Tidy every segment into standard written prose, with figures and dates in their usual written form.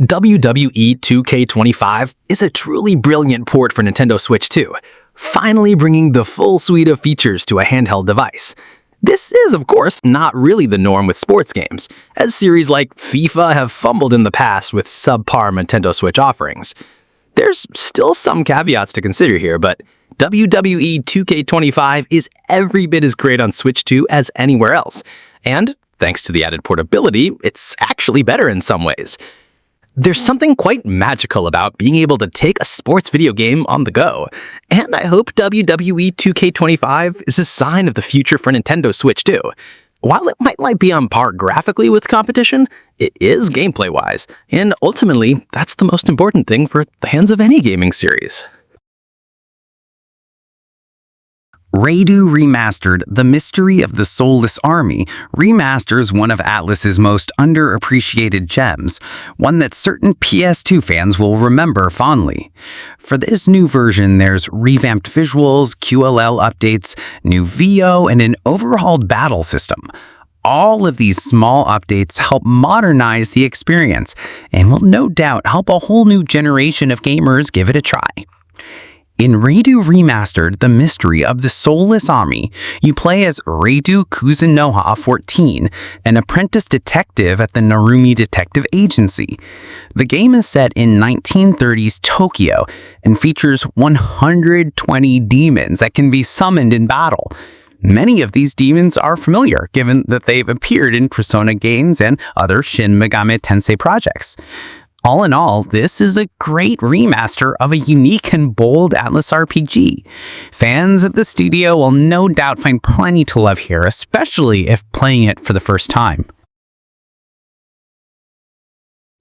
WWE 2K25 is a truly brilliant port for Nintendo Switch 2, finally bringing the full suite of features to a handheld device. This is, of course, not really the norm with sports games, as series like FIFA have fumbled in the past with subpar Nintendo Switch offerings. There's still some caveats to consider here, but WWE 2K25 is every bit as great on Switch 2 as anywhere else, and thanks to the added portability, it's actually better in some ways. There's something quite magical about being able to take a sports video game on the go, and I hope WWE 2K25 is a sign of the future for Nintendo Switch 2. While it might be on par graphically with competition, it is gameplay-wise, and ultimately, that's the most important thing for fans of any gaming series. Raidou Remastered, The Mystery of the Soulless Army, remasters one of Atlus's most underappreciated gems, one that certain PS2 fans will remember fondly. For this new version, there's revamped visuals, QLL updates, new VO, and an overhauled battle system. All of these small updates help modernize the experience, and will no doubt help a whole new generation of gamers give it a try. In Raidou Remastered, The Mystery of the Soulless Army, you play as Raidou Kuzunoha 14, an apprentice detective at the Narumi Detective Agency. The game is set in 1930s Tokyo and features 120 demons that can be summoned in battle. Many of these demons are familiar, given that they've appeared in Persona games and other Shin Megami Tensei projects. All in all, this is a great remaster of a unique and bold Atlus RPG. Fans at the studio will no doubt find plenty to love here, especially if playing it for the first time.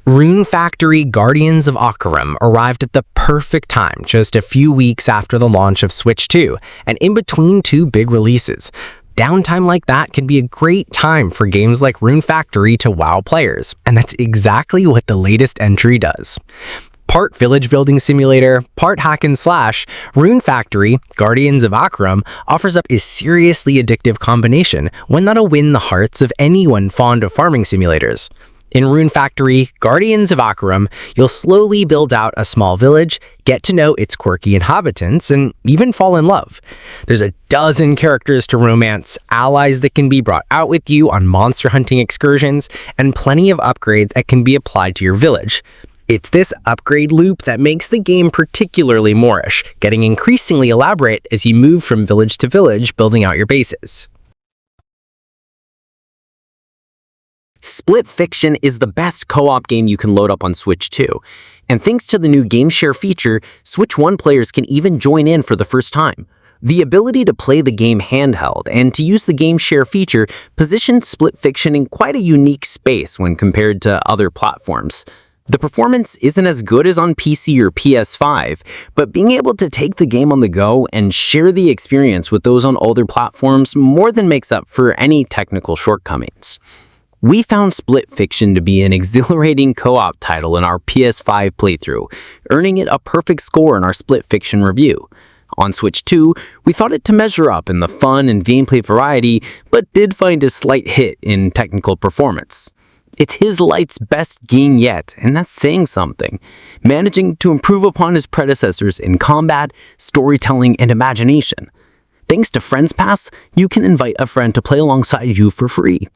Rune Factory Guardians of Akaram arrived at the perfect time, just a few weeks after the launch of Switch 2, and in between two big releases. Downtime like that can be a great time for games like Rune Factory to wow players, and that's exactly what the latest entry does. Part village building simulator, part hack and slash, Rune Factory, Guardians of Akaram, offers up a seriously addictive combination, one that'll win the hearts of anyone fond of farming simulators. In Rune Factory, Guardians of Akaram, you'll slowly build out a small village, get to know its quirky inhabitants, and even fall in love. There's a dozen characters to romance, allies that can be brought out with you on monster hunting excursions, and plenty of upgrades that can be applied to your village. It's this upgrade loop that makes the game particularly Moorish, getting increasingly elaborate as you move from village to village, building out your bases. Split Fiction is the best co-op game you can load up on Switch 2, and thanks to the new Game Share feature, Switch 1 players can even join in for the first time. The ability to play the game handheld and to use the Game Share feature positions Split Fiction in quite a unique space when compared to other platforms. The performance isn't as good as on PC or PS5, but being able to take the game on the go and share the experience with those on older platforms more than makes up for any technical shortcomings. We found Split Fiction to be an exhilarating co-op title in our PS5 playthrough, earning it a perfect score in our Split Fiction review. On Switch 2, we thought it to measure up in the fun and gameplay variety, but did find a slight hit in technical performance. It's his light's best game yet, and that's saying something, managing to improve upon his predecessors in combat, storytelling, and imagination. Thanks to Friends Pass, you can invite a friend to play alongside you for free.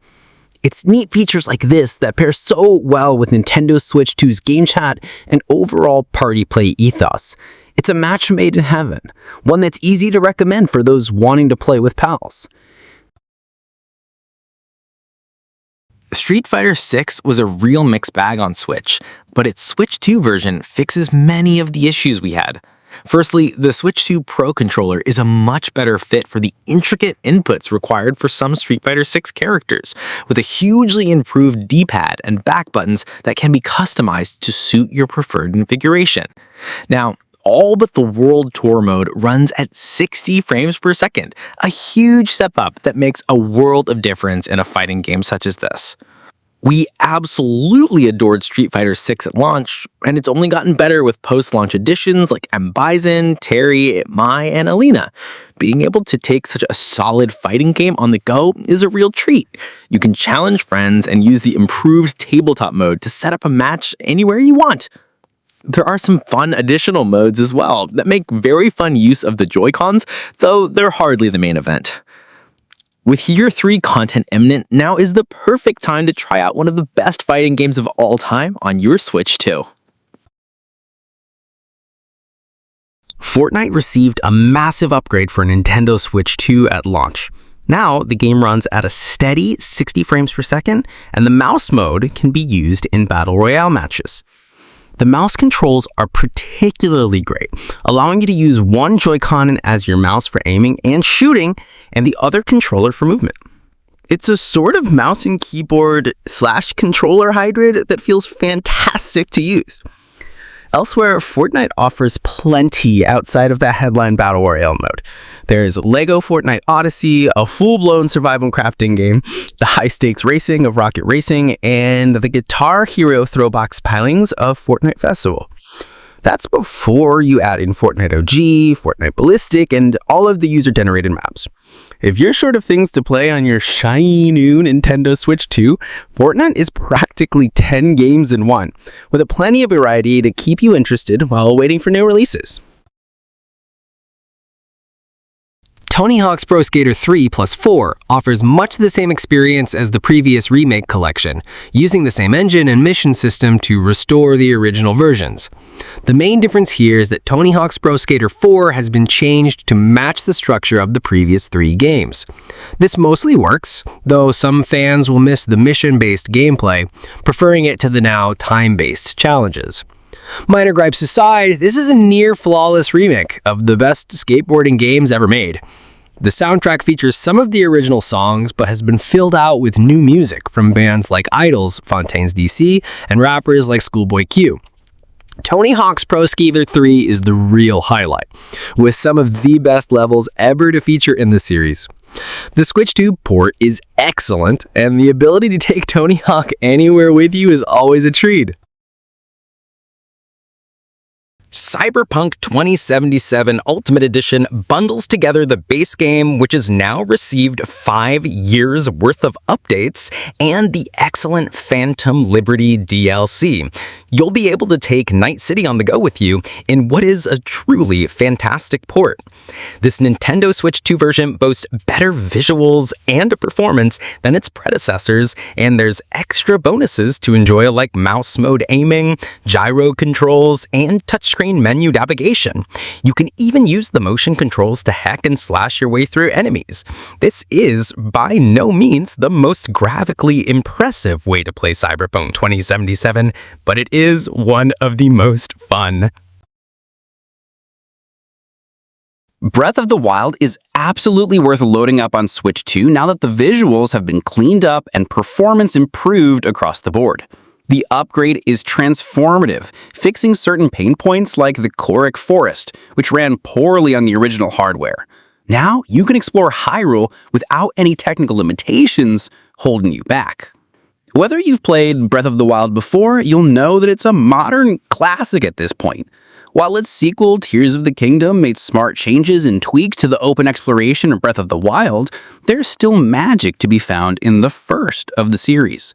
It's neat features like this that pair so well with Nintendo Switch 2's game chat and overall party play ethos. It's a match made in heaven, one that's easy to recommend for those wanting to play with pals. Street Fighter 6 was a real mixed bag on Switch, but its Switch 2 version fixes many of the issues we had. Firstly, the Switch 2 Pro controller is a much better fit for the intricate inputs required for some Street Fighter 6 characters, with a hugely improved D-pad and back buttons that can be customized to suit your preferred configuration. Now, all but the World Tour mode runs at 60 frames per second, a huge step up that makes a world of difference in a fighting game such as this. We absolutely adored Street Fighter 6 at launch, and it's only gotten better with post-launch additions like M. Bison, Terry, Mai, and Alina. Being able to take such a solid fighting game on the go is a real treat. You can challenge friends and use the improved tabletop mode to set up a match anywhere you want. There are some fun additional modes as well that make very fun use of the Joy-Cons, though they're hardly the main event. With Year 3 content imminent, now is the perfect time to try out one of the best fighting games of all time on your Switch 2. Fortnite received a massive upgrade for Nintendo Switch 2 at launch. Now, the game runs at a steady 60 frames per second, and the mouse mode can be used in Battle Royale matches. The mouse controls are particularly great, allowing you to use one Joy-Con as your mouse for aiming and shooting, and the other controller for movement. It's a sort of mouse and keyboard / controller hybrid that feels fantastic to use. Elsewhere, Fortnite offers plenty outside of that headline Battle Royale mode. There's Lego Fortnite Odyssey, a full-blown survival crafting game, the high-stakes racing of Rocket Racing, and the Guitar Hero throwbox pilings of Fortnite Festival. That's before you add in Fortnite OG, Fortnite Ballistic, and all of the user-generated maps. If you're short of things to play on your shiny new Nintendo Switch 2, Fortnite is practically 10 games in one, with a plenty of variety to keep you interested while waiting for new releases. Tony Hawk's Pro Skater 3 plus 4 offers much the same experience as the previous Remake collection, using the same engine and mission system to restore the original versions. The main difference here is that Tony Hawk's Pro Skater 4 has been changed to match the structure of the previous 3 games. This mostly works, though some fans will miss the mission-based gameplay, preferring it to the now time-based challenges. Minor gripes aside, this is a near-flawless remake of the best skateboarding games ever made. The soundtrack features some of the original songs, but has been filled out with new music from bands like Idol's Fontaines DC and rappers like Schoolboy Q. Tony Hawk's Pro Skater 3 is the real highlight, with some of the best levels ever to feature in the series. The Switch 2 port is excellent, and the ability to take Tony Hawk anywhere with you is always a treat. Cyberpunk 2077 Ultimate Edition bundles together the base game, which has now received 5 years worth of updates, and the excellent Phantom Liberty DLC. You'll be able to take Night City on the go with you in what is a truly fantastic port. This Nintendo Switch 2 version boasts better visuals and performance than its predecessors, and there's extra bonuses to enjoy like mouse mode aiming, gyro controls, and touchscreen menu navigation. You can even use the motion controls to hack and slash your way through enemies. This is by no means the most graphically impressive way to play Cyberpunk 2077, but it is one of the most fun. Breath of the Wild is absolutely worth loading up on Switch 2 now that the visuals have been cleaned up and performance improved across the board. The upgrade is transformative, fixing certain pain points like the Korok Forest, which ran poorly on the original hardware. Now you can explore Hyrule without any technical limitations holding you back. Whether you've played Breath of the Wild before, you'll know that it's a modern classic at this point. While its sequel, Tears of the Kingdom, made smart changes and tweaks to the open exploration of Breath of the Wild, there's still magic to be found in the first of the series.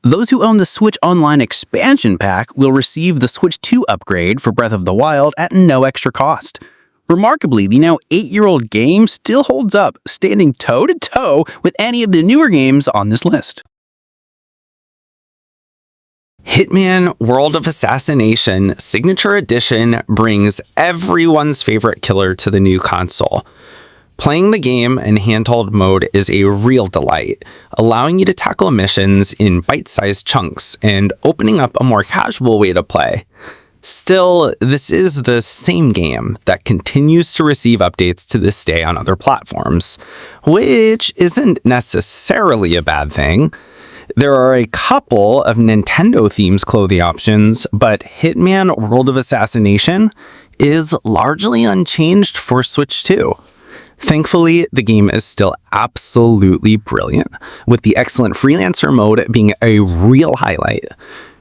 Those who own the Switch Online expansion pack will receive the Switch 2 upgrade for Breath of the Wild at no extra cost. Remarkably, the now 8-year-old game still holds up, standing toe-to-toe with any of the newer games on this list. Hitman World of Assassination Signature Edition brings everyone's favorite killer to the new console. Playing the game in handheld mode is a real delight, allowing you to tackle missions in bite-sized chunks and opening up a more casual way to play. Still, this is the same game that continues to receive updates to this day on other platforms, which isn't necessarily a bad thing. There are a couple of Nintendo themes clothing options, but Hitman World of Assassination is largely unchanged for Switch 2. Thankfully, the game is still absolutely brilliant, with the excellent freelancer mode being a real highlight.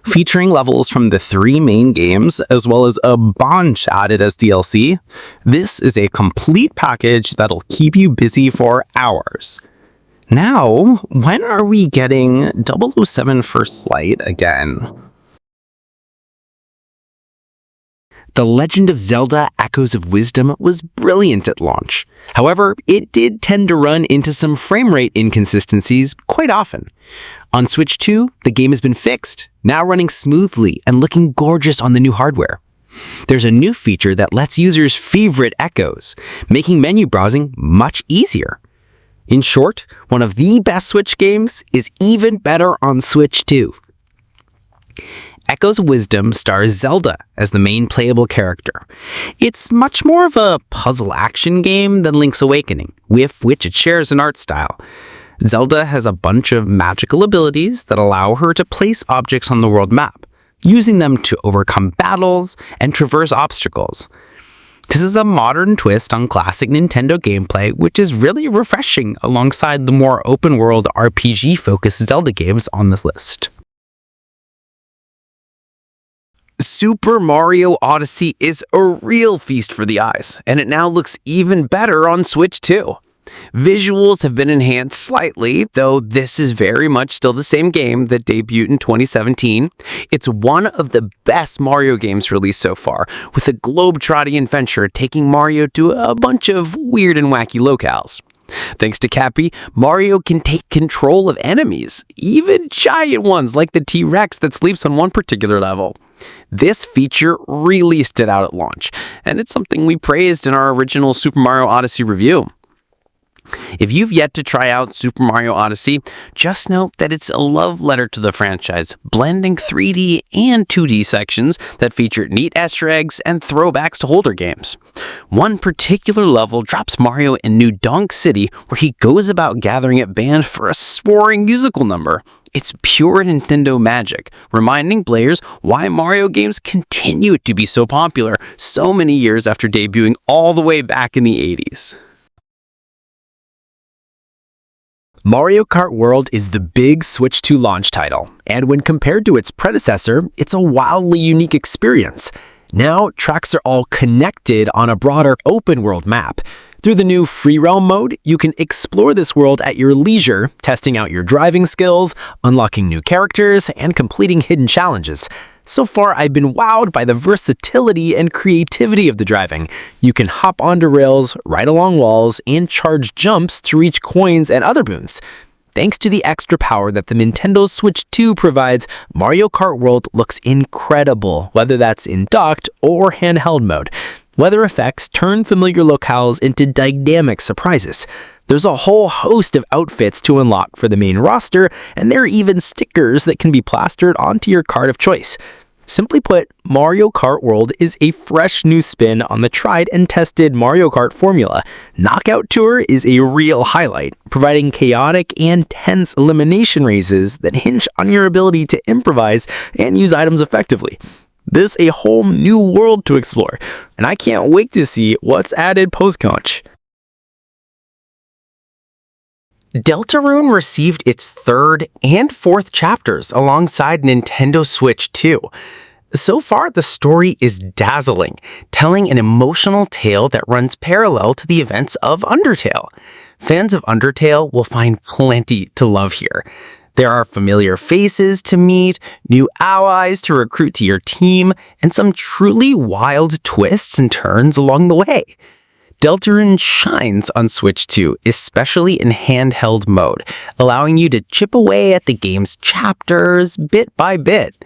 Featuring levels from the 3 main games, as well as a bunch added as DLC, this is a complete package that'll keep you busy for hours. Now, when are we getting 007 First Light again? The Legend of Zelda Echoes of Wisdom was brilliant at launch. However, it did tend to run into some frame rate inconsistencies quite often. On Switch 2, the game has been fixed, now running smoothly and looking gorgeous on the new hardware. There's a new feature that lets users favorite echoes, making menu browsing much easier. In short, one of the best Switch games is even better on Switch 2. Echoes of Wisdom stars Zelda as the main playable character. It's much more of a puzzle action game than Link's Awakening, with which it shares an art style. Zelda has a bunch of magical abilities that allow her to place objects on the world map, using them to overcome battles and traverse obstacles. This is a modern twist on classic Nintendo gameplay, which is really refreshing alongside the more open-world RPG-focused Zelda games on this list. Super Mario Odyssey is a real feast for the eyes, and it now looks even better on Switch 2. Visuals have been enhanced slightly, though this is very much still the same game that debuted in 2017. It's one of the best Mario games released so far, with a globe-trotting adventure taking Mario to a bunch of weird and wacky locales. Thanks to Cappy, Mario can take control of enemies, even giant ones like the T-Rex that sleeps on one particular level. This feature really stood out at launch, and it's something we praised in our original Super Mario Odyssey review. If you've yet to try out Super Mario Odyssey, just note that it's a love letter to the franchise, blending 3D and 2D sections that feature neat Easter eggs and throwbacks to older games. One particular level drops Mario in New Donk City, where he goes about gathering a band for a soaring musical number. It's pure Nintendo magic, reminding players why Mario games continue to be so popular so many years after debuting all the way back in the 80s. Mario Kart World is the big Switch 2 launch title, and when compared to its predecessor, it's a wildly unique experience. Now, tracks are all connected on a broader open-world map. Through the new Free Realm mode, you can explore this world at your leisure, testing out your driving skills, unlocking new characters, and completing hidden challenges. So far, I've been wowed by the versatility and creativity of the driving. You can hop onto rails, ride along walls, and charge jumps to reach coins and other boons. Thanks to the extra power that the Nintendo Switch 2 provides, Mario Kart World looks incredible, whether that's in docked or handheld mode. Weather effects turn familiar locales into dynamic surprises. There's a whole host of outfits to unlock for the main roster, and there are even stickers that can be plastered onto your card of choice. Simply put, Mario Kart World is a fresh new spin on the tried and tested Mario Kart formula. Knockout Tour is a real highlight, providing chaotic and tense elimination races that hinge on your ability to improvise and use items effectively. This is a whole new world to explore, and I can't wait to see what's added post-launch. Deltarune received its third and fourth chapters alongside Nintendo Switch 2. So far, the story is dazzling, telling an emotional tale that runs parallel to the events of Undertale. Fans of Undertale will find plenty to love here. There are familiar faces to meet, new allies to recruit to your team, and some truly wild twists and turns along the way. Deltarune shines on Switch 2, especially in handheld mode, allowing you to chip away at the game's chapters bit by bit.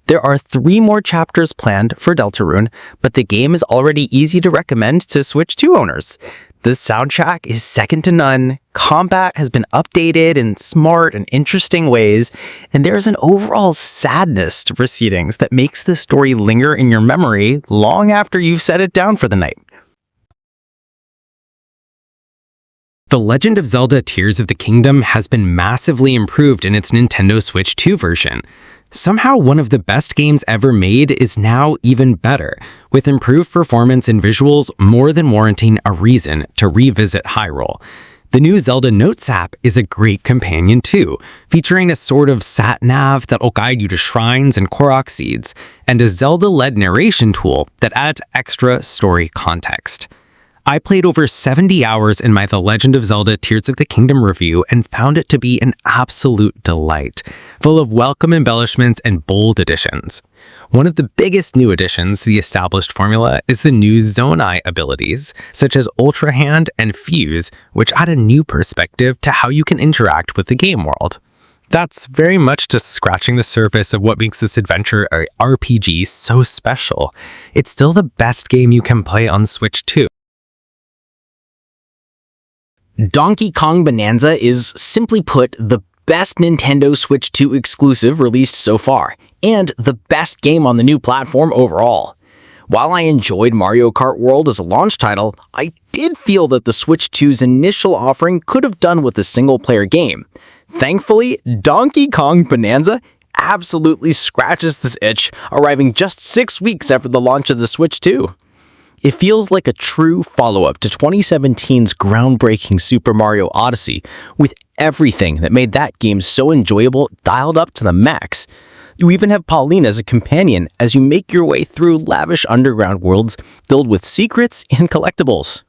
There are 3 more chapters planned for Deltarune, but the game is already easy to recommend to Switch 2 owners. The soundtrack is second to none, combat has been updated in smart and interesting ways, and there's an overall sadness to proceedings that makes the story linger in your memory long after you've set it down for the night. The Legend of Zelda Tears of the Kingdom has been massively improved in its Nintendo Switch 2 version. Somehow one of the best games ever made is now even better, with improved performance and visuals more than warranting a reason to revisit Hyrule. The new Zelda Notes app is a great companion too, featuring a sort of sat-nav that will guide you to shrines and Korok seeds, and a Zelda-led narration tool that adds extra story context. I played over 70 hours in my The Legend of Zelda Tears of the Kingdom review and found it to be an absolute delight, full of welcome embellishments and bold additions. One of the biggest new additions to the established formula is the new Zonai abilities, such as Ultra Hand and Fuse, which add a new perspective to how you can interact with the game world. That's very much just scratching the surface of what makes this adventure or RPG so special. It's still the best game you can play on Switch 2. Donkey Kong Bananza is, simply put, the best Nintendo Switch 2 exclusive released so far, and the best game on the new platform overall. While I enjoyed Mario Kart World as a launch title, I did feel that the Switch 2's initial offering could have done with a single-player game. Thankfully, Donkey Kong Bananza absolutely scratches this itch, arriving just 6 weeks after the launch of the Switch 2. It feels like a true follow-up to 2017's groundbreaking Super Mario Odyssey, with everything that made that game so enjoyable dialed up to the max. You even have Pauline as a companion as you make your way through lavish underground worlds filled with secrets and collectibles.